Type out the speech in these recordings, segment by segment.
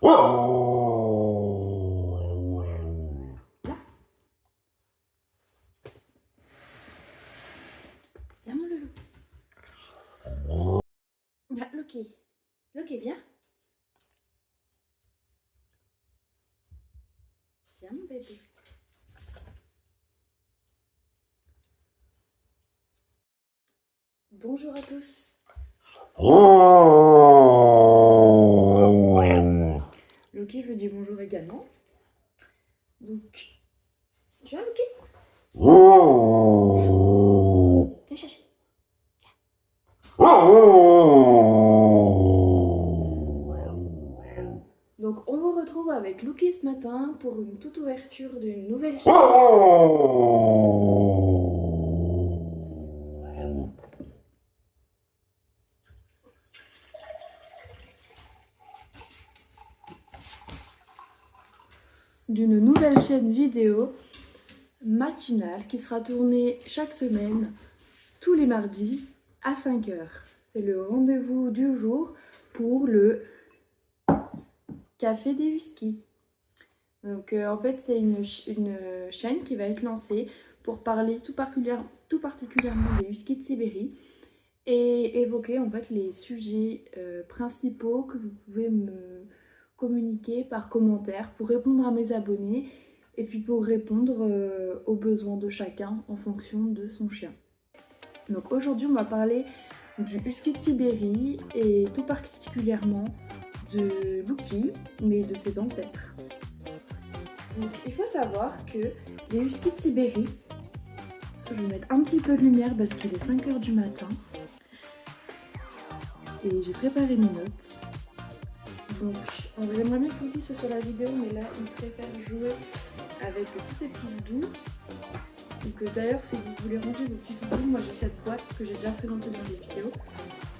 Là. Viens mon loulou. Là, Loki. Loki, viens. Viens mon bébé. Bonjour à tous. Loki, je lui dis bonjour également. Donc, tu vois Loki? Viens chercher. Donc, on vous retrouve avec Loki ce matin pour une toute ouverture d'une nouvelle chaîne. D'une nouvelle chaîne vidéo matinale qui sera tournée chaque semaine, tous les mardis à 5h. C'est le rendez-vous du jour pour le Café des Huskies. Donc en fait c'est une chaîne qui va être lancée pour parler tout particulièrement des Huskies de Sibérie et évoquer en fait les sujets principaux que vous pouvez me communiquer par commentaire pour répondre à mes abonnés et puis pour répondre aux besoins de chacun en fonction de son chien. Donc aujourd'hui on va parler du Husky de Sibérie et tout particulièrement de Loki, mais de ses ancêtres. Donc il faut savoir que les Huskies de Sibérie, je vais mettre un petit peu de lumière parce qu'il est 5h du matin et j'ai préparé mes notes. Donc j'aimerais bien que Loki soit sur la vidéo, mais là il préfère jouer avec tous ces petits doudous. Donc d'ailleurs si vous voulez ranger vos petits doudous, moi j'ai cette boîte que j'ai déjà présentée dans les vidéos.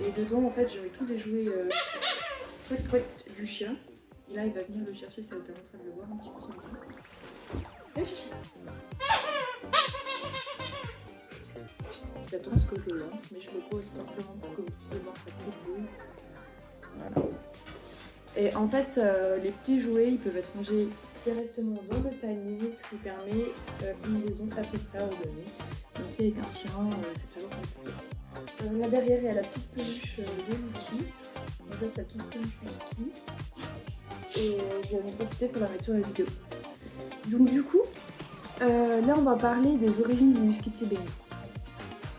Et dedans en fait j'aurai tous les jouets du chien. Et là il va venir le chercher, ça lui permettra de le voir un petit peu son temps. Viens chercher. Il attend ce que je le lance, mais je le pose simplement pour que vous puissiez voir sa petite boule. Voilà. Et en fait les petits jouets ils peuvent être rangés directement dans le panier, ce qui permet une liaison très ordonnée. Donc si avec un chien c'est toujours compliqué. Là derrière il y a la petite peluche de Lucky. Donc là sa petite peluche Husky. Et je vais en profiter pour la mettre sur la vidéo. Donc du coup, là on va parler des origines du Husky de Sibérie.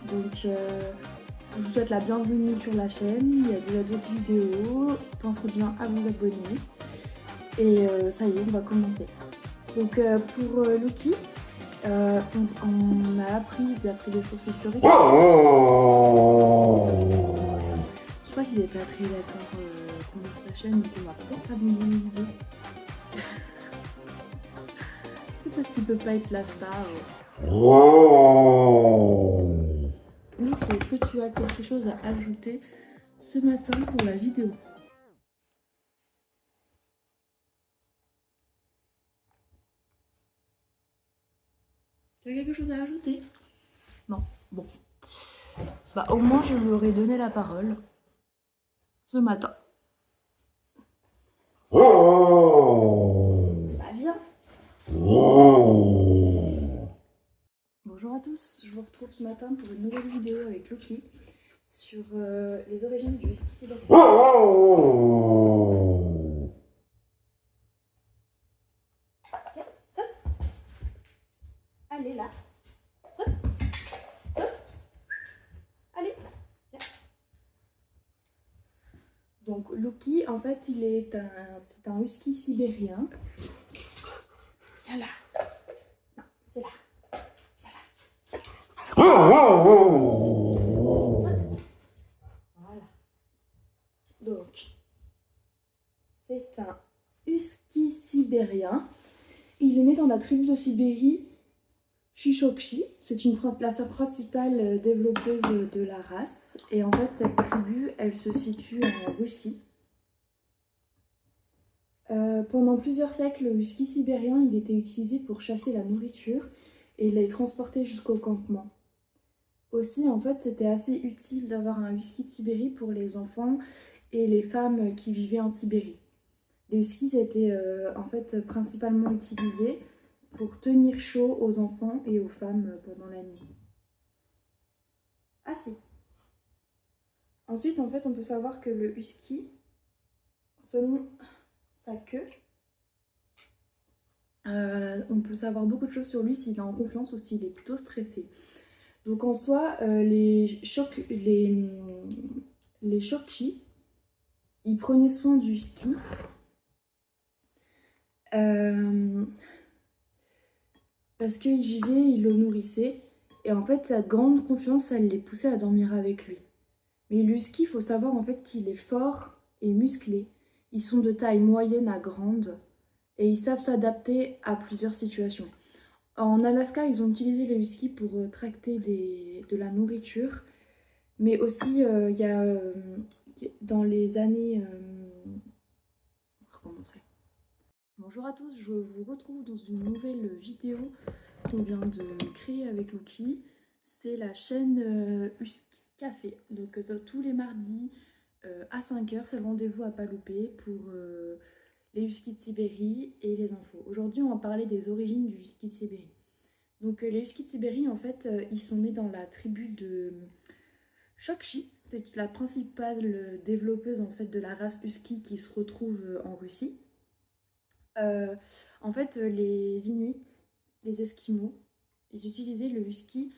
Donc je vous souhaite la bienvenue sur la chaîne, il y a déjà d'autres vidéos, pensez bien à vous abonner. Et ça y est, on va commencer. Donc pour Loki, on a appris d'après des sources historiques. Je crois qu'il n'est pas très d'accord qu'on lance la chaîne, donc on va peut-être abandonner l'idée. C'est parce qu'il peut pas être la star. Loki, est-ce que tu as quelque chose à ajouter ce matin pour la vidéo? Tu as quelque chose à ajouter? Non. Bon. Bah au moins je lui aurais donné la parole ce matin. Bah viens. Bonjour à tous, je vous retrouve ce matin pour une nouvelle vidéo avec Loki sur les origines du Husky sibérien. Viens, saute. Allez là. Saute. Saute. Allez. Viens. Donc Loki, en fait, c'est un husky sibérien. Viens là. Non, c'est là. Saute. Voilà. Donc, c'est un husky sibérien. Il est né dans la tribu de Sibérie, Shishokshi. C'est la principale développeuse de la race. Et en fait, cette tribu, elle se situe en Russie. Pendant plusieurs siècles, le husky sibérien, il était utilisé pour chasser la nourriture et les transporter jusqu'au campement. Aussi, en fait, c'était assez utile d'avoir un husky de Sibérie pour les enfants et les femmes qui vivaient en Sibérie. Les huskies étaient en fait principalement utilisés pour tenir chaud aux enfants et aux femmes pendant la nuit. Ah si. Ensuite, en fait, on peut savoir que le husky, selon sa queue, on peut savoir beaucoup de choses sur lui s'il est en confiance ou s'il est plutôt stressé. Donc en soi, les Chukchi, ils prenaient soin du husky. Parce qu'ils vivaient, ils le nourrissaient. Et en fait, sa grande confiance, elle les poussait à dormir avec lui. Mais le husky, il faut savoir en fait qu'il est fort et musclé. Ils sont de taille moyenne à grande et ils savent s'adapter à plusieurs situations. En Alaska, ils ont utilisé les huskies pour tracter de la nourriture. Mais aussi, il y a dans les années... on va recommencer. Bonjour à tous, je vous retrouve dans une nouvelle vidéo qu'on vient de créer avec Lucky. C'est la chaîne Husky Café. Donc tous les mardis à 5h, c'est le rendez-vous à pas louper pour les huskies de Sibérie et les infos. Aujourd'hui, on va parler des origines du husky de Sibérie. Donc les huskies de Sibérie, en fait, ils sont nés dans la tribu de Chukchi. C'est la principale développeuse en fait de la race husky qui se retrouve en Russie. En fait, les Inuits, les Esquimaux, ils utilisaient le husky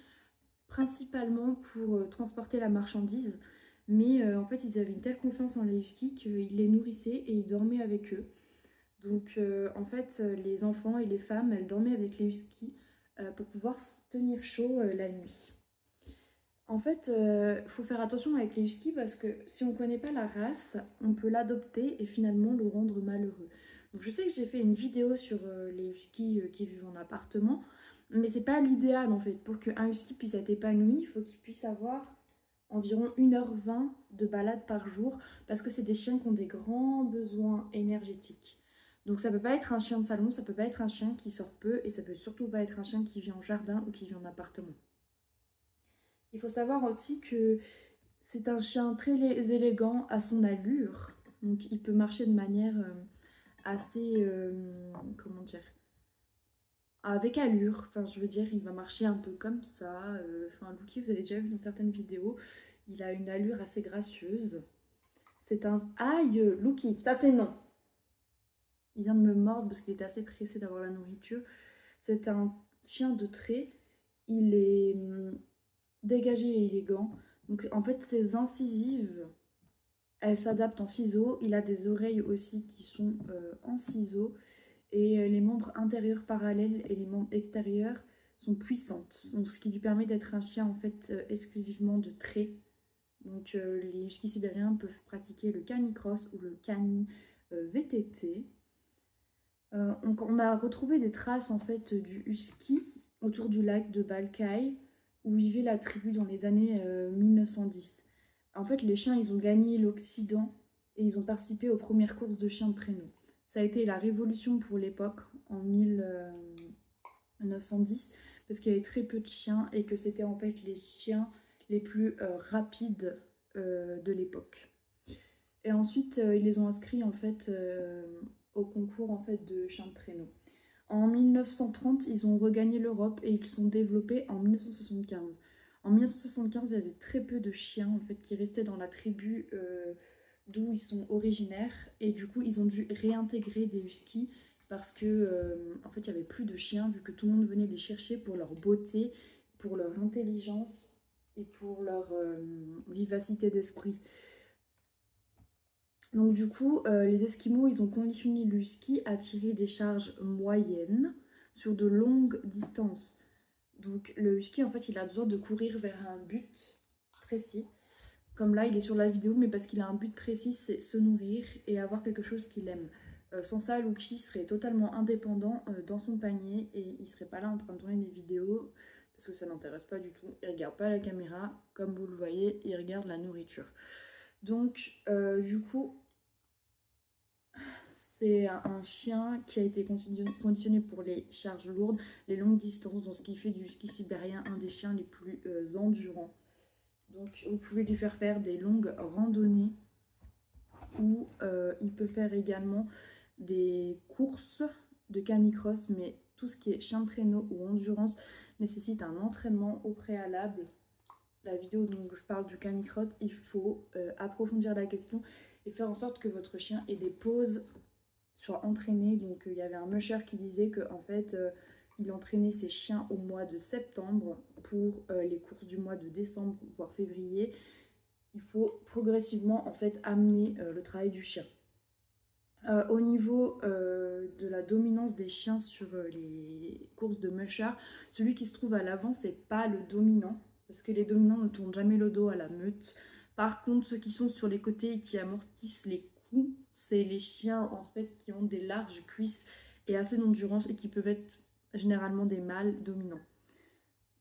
principalement pour transporter la marchandise, mais en fait, ils avaient une telle confiance en les huskies qu'ils les nourrissaient et ils dormaient avec eux. Donc, en fait, les enfants et les femmes, elles dormaient avec les huskies pour pouvoir se tenir chaud la nuit. En fait, faut faire attention avec les huskies parce que si on ne connaît pas la race, on peut l'adopter et finalement le rendre malheureux. Donc je sais que j'ai fait une vidéo sur les huskies qui vivent en appartement, mais c'est pas l'idéal en fait. Pour qu'un husky puisse être épanoui, il faut qu'il puisse avoir environ 1h20 de balade par jour parce que c'est des chiens qui ont des grands besoins énergétiques. Donc ça peut pas être un chien de salon, ça peut pas être un chien qui sort peu et ça peut surtout pas être un chien qui vit en jardin ou qui vit en appartement. Il faut savoir aussi que c'est un chien très élégant à son allure. Donc il peut marcher de manière assez, comment dire, avec allure. Enfin je veux dire, il va marcher un peu comme ça. Enfin Lucky, vous avez déjà vu dans certaines vidéos, il a une allure assez gracieuse. C'est un... Aïe, Lucky, ça c'est non. Il vient de me mordre parce qu'il était assez pressé d'avoir la nourriture. C'est un chien de trait. Il est dégagé et élégant. Donc en fait ses incisives, elles s'adaptent en ciseaux. Il a des oreilles aussi qui sont en ciseaux. Et les membres intérieurs parallèles et les membres extérieurs sont puissantes. Donc ce qui lui permet d'être un chien en fait exclusivement de trait. Donc les huskies sibériens peuvent pratiquer le canicross ou le cani VTT. On a retrouvé des traces en fait du husky autour du lac de Balkaï où vivait la tribu dans les années 1910. En fait, les chiens, ils ont gagné l'Occident et ils ont participé aux premières courses de chiens de traîneau. Ça a été la révolution pour l'époque en 1910 parce qu'il y avait très peu de chiens et que c'était en fait les chiens les plus rapides de l'époque. Et ensuite, ils les ont inscrits en fait au concours en fait de chiens de traîneau. En 1930, ils ont regagné l'Europe et ils sont développés en 1975. En 1975, il y avait très peu de chiens en fait qui restaient dans la tribu d'où ils sont originaires et du coup, ils ont dû réintégrer des huskies parce que en fait, il n'y avait plus de chiens vu que tout le monde venait les chercher pour leur beauté, pour leur intelligence et pour leur vivacité d'esprit. Donc du coup, les Esquimaux, ils ont conditionné le husky à tirer des charges moyennes sur de longues distances. Donc le husky, en fait, il a besoin de courir vers un but précis. Comme là, il est sur la vidéo, mais parce qu'il a un but précis, c'est se nourrir et avoir quelque chose qu'il aime. Sans ça, Lucky serait totalement indépendant dans son panier et il serait pas là en train de tourner des vidéos parce que ça l'intéresse pas du tout. Il regarde pas la caméra, comme vous le voyez, il regarde la nourriture. Donc du coup, c'est un chien qui a été conditionné pour les charges lourdes, les longues distances, donc ce qui fait du husky sibérien un des chiens les plus endurants. Donc vous pouvez lui faire des longues randonnées ou il peut faire également des courses de canicross, mais tout ce qui est chien de traîneau ou endurance nécessite un entraînement au préalable. La vidéo dont je parle du canicross, il faut approfondir la question et faire en sorte que votre chien ait des pauses, soit entraîné. Donc il y avait un musher qui disait que en fait il entraînait ses chiens au mois de septembre pour les courses du mois de décembre voire février. Il faut progressivement en fait amener le travail du chien. Au niveau de la dominance des chiens sur les courses de musher, celui qui se trouve à l'avant c'est pas le dominant parce que les dominants ne tournent jamais le dos à la meute. Par contre, ceux qui sont sur les côtés et qui amortissent les coups, c'est les chiens en fait qui ont des larges cuisses et assez d'endurance et qui peuvent être généralement des mâles dominants.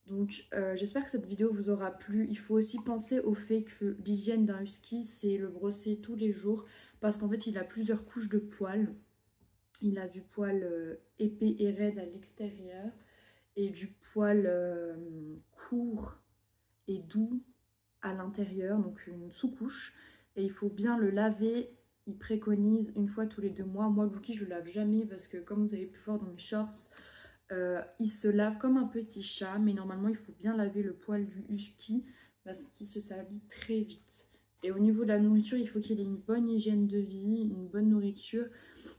Donc j'espère que cette vidéo vous aura plu. Il faut aussi penser au fait que l'hygiène d'un husky, c'est le brosser tous les jours parce qu'en fait il a plusieurs couches de poils. Il a du poil épais et raide à l'extérieur et du poil court et doux à l'intérieur, donc une sous-couche. Et il faut bien le laver. Il préconise une fois tous les 2 mois. Moi, Lucky, je le lave jamais parce que comme vous avez pu voir dans mes shorts, il se lave comme un petit chat, mais normalement il faut bien laver le poil du husky parce qu'il se salit très vite. Et au niveau de la nourriture, il faut qu'il ait une bonne hygiène de vie, une bonne nourriture,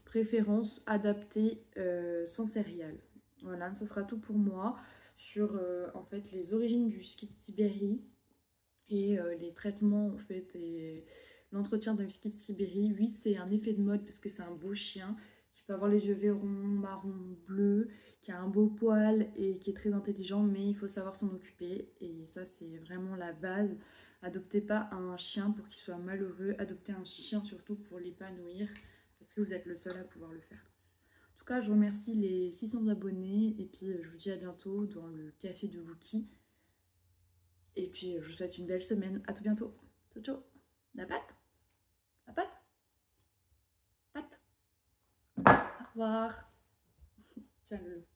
préférence adaptée sans céréales. Voilà, ce sera tout pour moi sur en fait les origines du husky de Sibérie et les traitements en fait et l'entretien d'un husky de Sibérie. Oui, c'est un effet de mode parce que c'est un beau chien qui peut avoir les yeux verrons, marron, bleu, qui a un beau poil et qui est très intelligent, mais il faut savoir s'en occuper et ça c'est vraiment la base. Adoptez pas un chien pour qu'il soit malheureux, adoptez un chien surtout pour l'épanouir parce que vous êtes le seul à pouvoir le faire. En tout cas, je remercie les 600 abonnés et puis je vous dis à bientôt dans le café de Lucky. Et puis je vous souhaite une belle semaine. À tout bientôt. Ciao ciao. La patte. La patte. Patte. Au revoir. Tiens le.